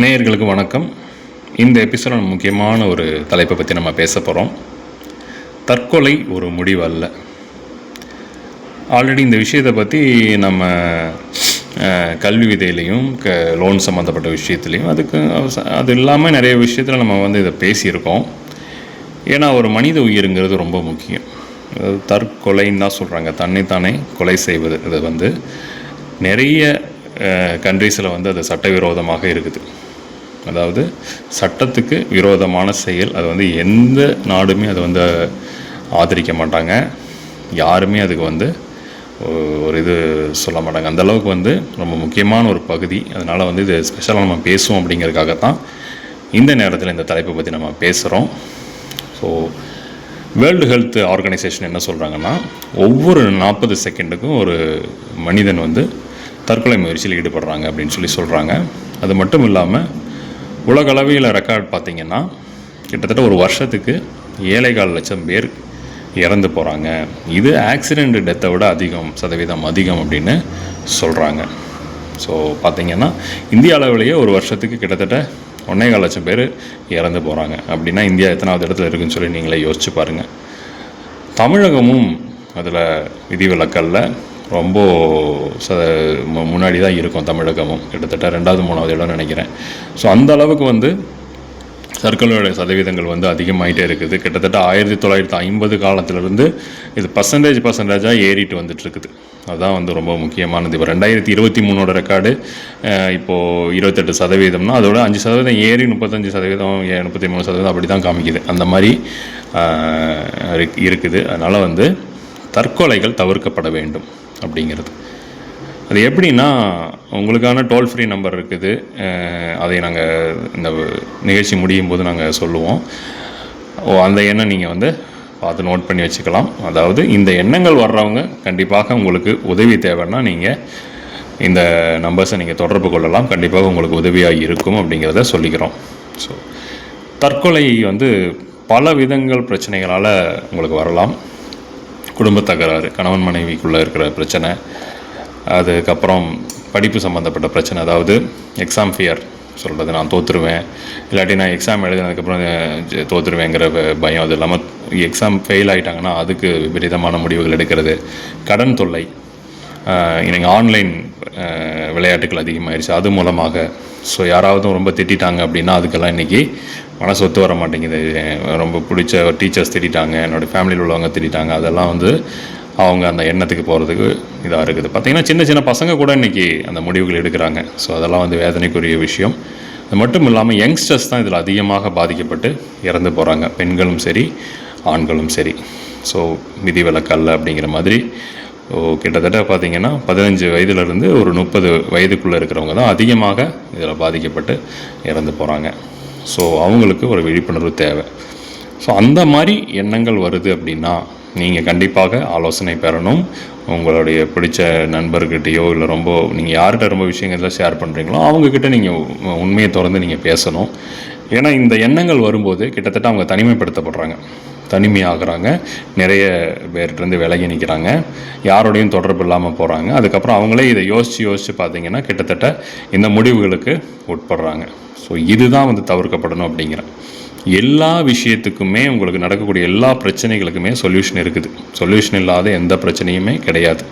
நேயர்களுக்கு வணக்கம். இந்த எபிசோட முக்கியமான ஒரு தலைப்பை பற்றி நம்ம பேச போகிறோம். தற்கொலை ஒரு முடிவு அல்ல. ஆல்ரெடி இந்த விஷயத்தை பற்றி நம்ம கல்வி விதையிலையும் லோன் சம்மந்தப்பட்ட விஷயத்துலையும் அது இல்லாமல் நிறைய விஷயத்தில் நம்ம இதை பேசியிருக்கோம். ஏன்னா ஒரு மனித உயிருங்கிறது ரொம்ப முக்கியம். தற்கொலைன்னு தான் சொல்கிறாங்க, தன்னைத்தானே கொலை செய்வது. இது நிறைய கண்ட்ரீஸில் அது சட்டவிரோதமாக இருக்குது. அதாவது சட்டத்துக்கு விரோதமான செயல். அது எந்த நாடுமே அதை ஆதரிக்க மாட்டாங்க. யாருமே அதுக்கு ஒரு இது சொல்ல மாட்டாங்க. அந்தளவுக்கு ரொம்ப முக்கியமான ஒரு பகுதி. அதனால் இது ஸ்பெஷலாக நம்ம பேசுவோம் அப்படிங்கிறதுக்காகத்தான் இந்த நேரத்தில் இந்த தலைப்பை பற்றி நம்ம பேசுகிறோம். ஸோ வேர்ல்டு ஹெல்த் ஆர்கனைசேஷன் என்ன சொல்கிறாங்கன்னா, ஒவ்வொரு 40 செகண்டுக்கும் ஒரு மனிதன் தற்கொலை முயற்சியில் ஈடுபடுறாங்க அப்படின்னு சொல்கிறாங்க. அது மட்டும் இல்லாமல் உலகளவில் ரெக்கார்ட் பார்த்திங்கன்னா கிட்டத்தட்ட ஒரு வருஷத்துக்கு 7.25 லட்சம் பேர் இறந்து போகிறாங்க. இது ஆக்சிடெண்ட் டெத்தை விட சதவீதம் அதிகம் அப்படின்னு சொல்கிறாங்க. ஸோ பார்த்திங்கன்னா இந்திய அளவிலேயே ஒரு வருஷத்துக்கு கிட்டத்தட்ட 1.25 லட்சம் பேர் இறந்து போகிறாங்க. அப்படின்னா இந்தியா எத்தனாவது இடத்துல இருக்குதுன்னு சொல்லி நீங்களே யோசிச்சு பாருங்கள். தமிழகமும் அதில் விதிவிலக்கல்ல ரொம்ப முன்னாடி தான் இருக்கும். தமிழகமும் கிட்டத்தட்ட 2வது 3வது இடம் நினைக்கிறேன். ஸோ அந்த அளவுக்கு தற்கொலையோட சதவீதங்கள் அதிகமாகிட்டே இருக்குது. கிட்டத்தட்ட 1950 காலத்திலிருந்து இது பர்சன்டேஜாக ஏறிட்டு வந்துட்டுருக்குது. அதுதான் ரொம்ப முக்கியமானது. இப்போ 2023 ரெக்கார்டு இப்போது 28%. அதோட 5% ஏறி 35%, 33% அப்படி தான் காமிக்குது. அந்த மாதிரி இருக்குது. அதனால் தற்கொலைகள் தவிர்க்கப்பட வேண்டும் அப்படிங்கிறது. அது எப்படின்னா, உங்களுக்கான டோல் ஃப்ரீ நம்பர் இருக்குது. அதை நாங்கள் இந்த நிகழ்ச்சி முடியும் போது நாங்கள் சொல்லுவோம். அந்த எண்ணம் நீங்கள் பார்த்து நோட் பண்ணி வச்சுக்கலாம். அதாவது இந்த எண்ணங்கள் வர்றவங்க கண்டிப்பாக உங்களுக்கு உதவி தேவைன்னா நீங்கள் இந்த நம்பர்ஸை நீங்கள் தொடர்பு கொள்ளலாம். கண்டிப்பாக உங்களுக்கு உதவியாக இருக்கும் அப்படிங்கிறத சொல்லிக்கிறோம். ஸோ தற்கொலை பல விதங்கள் பிரச்சனைகளால் உங்களுக்கு வரலாம். குடும்ப தகராறு, கணவன் மனைவிக்குள்ளே இருக்கிற பிரச்சனை, அதுக்கப்புறம் படிப்பு சம்மந்தப்பட்ட பிரச்சனை. அதாவது எக்ஸாம் ஃபியர் சொல்கிறது, நான் தோற்றுருவேன், இல்லாட்டி நான் எக்ஸாம் எழுதினதுக்கப்புறம் தோற்றுருவேங்கிற பயம். அது இல்லாமல் எக்ஸாம் ஃபெயில் ஆகிட்டாங்கன்னா அதுக்கு விபரீதமான முடிவுகள் எடுக்கிறது, கடன் தொல்லை, எனக்கு ஆன்லைன் விளையாட்டுகள் அதிகமாகிடுச்சு அது மூலமாக. ஸோ யாராவது ரொம்ப திட்டாங்க அப்படின்னா அதுக்கெல்லாம் இன்றைக்கி மனசு ஒத்து வர மாட்டேங்குது. ரொம்ப பிடிச்ச டீச்சர்ஸ் திட்டாங்க, என்னோடய ஃபேமிலியில் உள்ளவங்க திட்டாங்க. அதெல்லாம் அவங்க அந்த எண்ணத்துக்கு போகிறதுக்கு இதாக இருக்குது. பார்த்திங்கன்னா சின்ன சின்ன பசங்க கூட இன்றைக்கி அந்த முடிவுகள் எடுக்கிறாங்க. ஸோ அதெல்லாம் வேதனைக்குரிய விஷயம். அது மட்டும் இல்லாமல் யங்ஸ்டர்ஸ் தான் இதில் அதிகமாக பாதிக்கப்பட்டு இறந்து போகிறாங்க. பெண்களும் சரி, ஆண்களும் சரி. ஸோ விதிவிலக்கல்ல அப்படிங்கிற மாதிரி கிட்டத்தட்ட பார்த்திங்கன்னா 15 வயதுலேருந்து ஒரு 30 வயதுக்குள்ளே இருக்கிறவங்க தான் அதிகமாக இதில் பாதிக்கப்பட்டு இறந்து போகிறாங்க. ஸோ அவங்களுக்கு ஒரு விழிப்புணர்வு தேவை. ஸோ அந்த மாதிரி எண்ணங்கள் வருது அப்படின்னா நீங்கள் கண்டிப்பாக ஆலோசனை பெறணும். உங்களுடைய பிடிச்ச நண்பர்கிட்டையோ இல்லை நீங்கள் யார்கிட்ட ரொம்ப விஷயங்கள்லாம் ஷேர் பண்ணுறீங்களோ அவங்கக்கிட்ட நீங்கள் உண்மையை திறந்து நீங்கள் பேசணும். ஏன்னா இந்த எண்ணங்கள் வரும்போது கிட்டத்தட்ட அவங்க தனிமைப்படுத்தப்படுறாங்க, தனிமையாகிறாங்க, நிறைய பேர்கிட்டருந்து விலகி நிற்கிறாங்க, யாரோடையும் தொடர்பு இல்லாமல் போகிறாங்க. அதுக்கப்புறம் அவங்களே இதை யோசித்து பார்த்திங்கன்னா கிட்டத்தட்ட இந்த முடிவுகளுக்கு உட்படுறாங்க. ஸோ இதுதான் தவிர்க்கப்படணும் அப்படிங்கிறேன். எல்லா விஷயத்துக்குமே உங்களுக்கு நடக்கக்கூடிய எல்லா பிரச்சனைகளுக்குமே சொல்யூஷன் இருக்குது. சொல்யூஷன் இல்லாத எந்த பிரச்சனையுமே கிடையாது.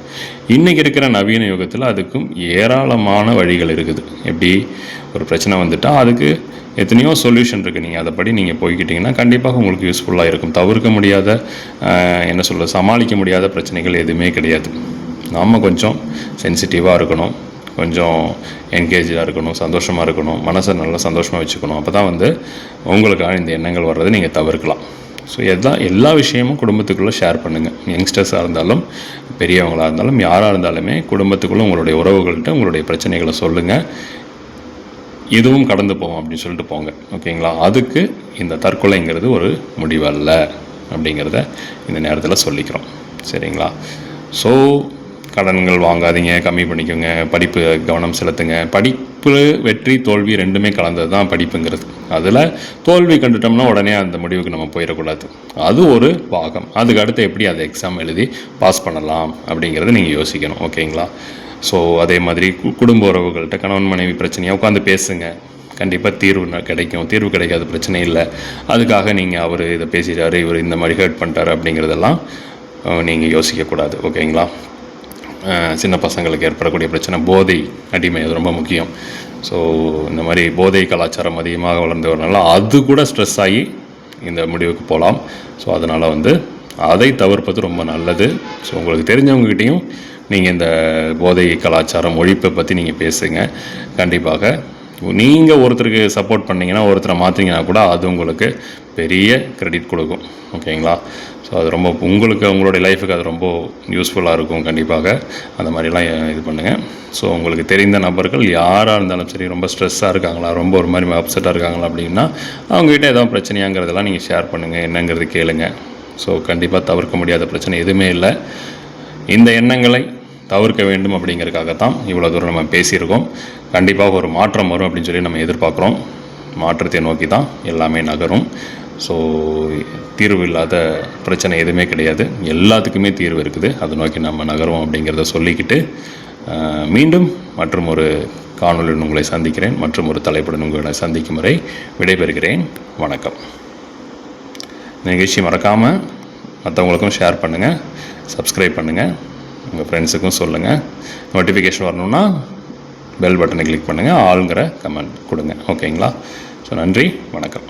இன்றைக்கி இருக்கிற நவீன யுகத்தில் அதுக்கும் ஏராளமான வழிகள் இருக்குது. எப்படி ஒரு பிரச்சனை வந்துட்டால் அதுக்கு எத்தனையோ சொல்யூஷன் இருக்குது. நீங்கள் அதைப்படி நீங்கள் போய்கிட்டிங்கன்னா கண்டிப்பாக உங்களுக்கு யூஸ்ஃபுல்லாக இருக்கும். தவிர்க்க முடியாத சமாளிக்க முடியாத பிரச்சனைகள் எதுவுமே கிடையாது. நாம் கொஞ்சம் சென்சிட்டிவாக இருக்கணும், கொஞ்சம் என்கேஜாக இருக்கணும், சந்தோஷமாக இருக்கணும், மனசை நல்லா சந்தோஷமாக வச்சுக்கணும். அப்போ தான் உங்களுக்கான இந்த எண்ணங்கள் வர்றதை நீங்கள் தவிர்க்கலாம். ஸோ எல்லா விஷயமும் குடும்பத்துக்குள்ளே ஷேர் பண்ணுங்கள். யங்ஸ்டர்ஸாக இருந்தாலும் பெரியவங்களாக இருந்தாலும் யாராக இருந்தாலுமே குடும்பத்துக்குள்ளே உங்களுடைய உறவுகள்கிட்ட உங்களுடைய பிரச்சனைகளை சொல்லுங்கள். எதுவும் கடந்து போவோம் அப்படின்னு சொல்லிட்டு போங்க. ஓகேங்களா? அதுக்கு இந்த தற்கொலைங்கிறது ஒரு முடிவல்ல அப்படிங்கிறத இந்த நேரத்தில் சொல்லிக்கிறோம். சரிங்களா? ஸோ கடன்கள் வாங்காதீங்க, கம்மி பண்ணிக்கோங்க, படிப்பு கவனம் செலுத்துங்க. படிப்பு வெற்றி தோல்வி ரெண்டுமே கலந்தது தான் படிப்புங்கிறது. அதில் தோல்வி கண்டுட்டோம்னா உடனே அந்த முடிவுக்கு நம்ம போயிடக்கூடாது. அது ஒரு பாகம். அதுக்கு அடுத்து எப்படி அதை எக்ஸாம் எழுதி பாஸ் பண்ணலாம் அப்படிங்கிறத நீங்கள் யோசிக்கணும். ஓகேங்களா? ஸோ அதே மாதிரி குடும்ப உறவுகள்கிட்ட கணவன் மனைவி பிரச்சனையாக உட்காந்து பேசுங்க. கண்டிப்பாக தீர்வு கிடைக்கும். தீர்வு கிடைக்காத பிரச்சனை இல்லை. அதுக்காக நீங்கள் அவர் இதை பேசிட்டாரு, இவர் இந்த மாதிரி ஹர்ட் பண்ணிட்டாரு அப்படிங்கிறதெல்லாம் நீங்கள் யோசிக்கக்கூடாது. ஓகேங்களா? சின்ன பசங்களுக்கு ஏற்படக்கூடிய பிரச்சனை போதை அடிமை, அது ரொம்ப முக்கியம். ஸோ இந்த மாதிரி போதை கலாச்சாரம் அதிகமாக வளர்ந்து வரனால அது கூட ஸ்ட்ரெஸ் ஆகி இந்த முடிவுக்கு போகலாம். ஸோ அதனால் அதை தவிர்ப்பது ரொம்ப நல்லது. ஸோ உங்களுக்கு தெரிஞ்சவங்ககிட்டையும் நீங்கள் இந்த போதை கலாச்சாரம் ஒழிப்பை பற்றி நீங்கள் பேசுங்க. கண்டிப்பாக நீங்கள் ஒருத்தருக்கு சப்போர்ட் பண்ணிங்கன்னா, ஒருத்தரை மாற்றிங்கன்னா கூட அது உங்களுக்கு பெரிய கிரெடிட் கொடுக்கும். ஓகேங்களா? ஸோ அது ரொம்ப உங்களுக்கு உங்களுடைய லைஃபுக்கு அது ரொம்ப யூஸ்ஃபுல்லாக இருக்கும். கண்டிப்பாக அந்த மாதிரிலாம் இது பண்ணுங்கள். ஸோ உங்களுக்கு தெரிந்த நபர்கள் யாராக இருந்தாலும் சரி, ரொம்ப ஸ்ட்ரெஸ்ஸாக இருக்காங்களா, ரொம்ப ஒரு மாதிரி அப்செட்டாக இருக்காங்களா அப்படின்னா அவங்ககிட்ட ஏதாவது பிரச்சனையாங்கிறதெல்லாம் நீங்கள் ஷேர் பண்ணுங்கள், என்னங்கிறது கேளுங்க. ஸோ கண்டிப்பாக தவிர்க்க முடியாத பிரச்சனை எதுவுமே இல்லை. இந்த எண்ணங்களை தவிர்க்க வேண்டும் அப்படிங்கிறதுக்காகத்தான் இவ்வளோ தூரம் நம்ம பேசியிருக்கோம். கண்டிப்பாக ஒரு மாற்றம் வரும் அப்படின்னு சொல்லி நம்ம எதிர்பார்க்குறோம். மாற்றத்தை நோக்கி தான் எல்லாமே நகரும். ஸோ தீர்வு இல்லாத பிரச்சனை எதுவுமே கிடையாது. எல்லாத்துக்குமே தீர்வு இருக்குது. அதை நோக்கி நம்ம நகரும் அப்படிங்கிறத சொல்லிக்கிட்டு மீண்டும் மற்றும் ஒரு காணொலியுடன் உங்களை சந்திக்கிறேன். மற்றும் ஒரு தலைப்புடன் உங்களை சந்திக்கும் வரை விடைபெறுகிறேன். வணக்கம். நிகழ்ச்சி மறக்காமல் மற்றவங்களுக்கும் ஷேர் பண்ணுங்கள், சப்ஸ்கிரைப் பண்ணுங்கள், உங்கள் ஃப்ரெண்ட்ஸுக்கும் சொல்லுங்கள். நோட்டிஃபிகேஷன் வரணுன்னா பெல் பட்டனை கிளிக் பண்ணுங்கள், ஆளுங்கிற கமெண்ட் கொடுங்க. ஓகேங்களா? ஸோ நன்றி, வணக்கம்.